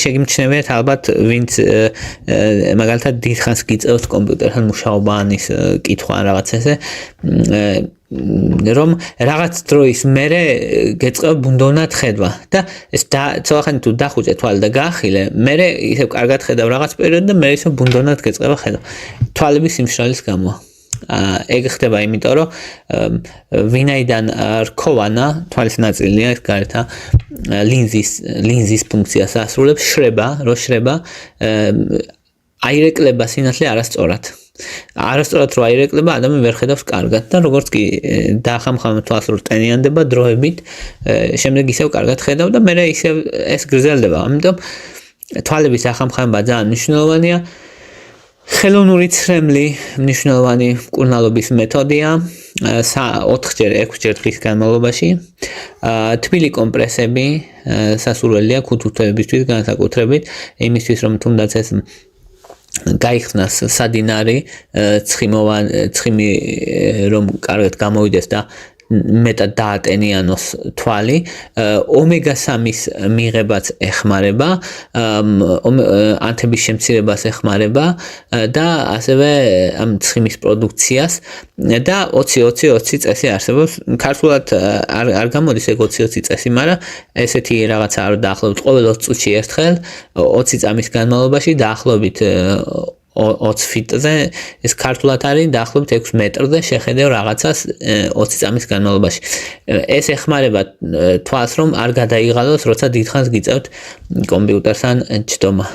შეგიმჩნევიათ ალბათ ვინც მაგალითად დიდხანს გიწევთ კომპიუტერთან მუშაობა ან ის კითხვა ან რაღაც ესე რომ რაღაც დროის მერე გეწყება ბუნდოვნად ხედვა და ეს ცოტახანი თუ დახუჭე თვალი და გაახილე მერე ისევ კარგად ხედავ რაღაც პერიოდში და მე ისევ ბუნდოვნად გეწყება ხედვა თვალების სიმშრალის გამო ეგ ხდება იმიტომ რომ ვინაიდან რქოვანა თვალის ნაწილია ეს გარეთ ლინზის ფუნქციას ასრულებს შრება აირეკლება სინათლე არასწორად რო აირეკლება ადამიანი ვერ ხედავს კარგად და როგორც კი დაახამხამებ თვალს რო ტენიანდება დროებით შემდეგ ისევ კარგად ხედავ და მე ისევ ეს გრძელდება ამიტომ თვალების ახამხამება ძალიან მნიშვნელოვანია ხელოვნური ცრემლი მნიშვნელოვანი მკურნალობის მეთოდია 4-6 დღის განმავლობაში თბილი კომპრესები სასურველია ქუთუთებისთვის განსაკუთრებით იმისთვის რომ თუნდაც ეს გაიხსნას სადინარი ცხიმი რომ კარგად გამოვიდეს და მეტად დაატენიანოს თვალი ომეგა-3-ის მიღებაც ეხმარება ანთების შემცირებას ეხმარება და ასევე ამ ცხიმის პროდუქციას და 20-20-20 წესი არსებობს ქართულად არ გამოდის ეგ 20-20 წესი მაგრამ ესეთი რაღაცა არ დაახლოებით ყოველ 20 წუთში ერთხელ 20 წამის განმავლობაში დაახლოებით 20 ფიტზე ეს ქართულად არის დაახლოებით 6 მეტრზე შეხედევ რაღაცას 20 წამის განმავლობაში ეს ეხმარება თვალს რომ არ გადაიღალოს როცა დიდხანს გიწევთ კომპიუტერთან ჩდომა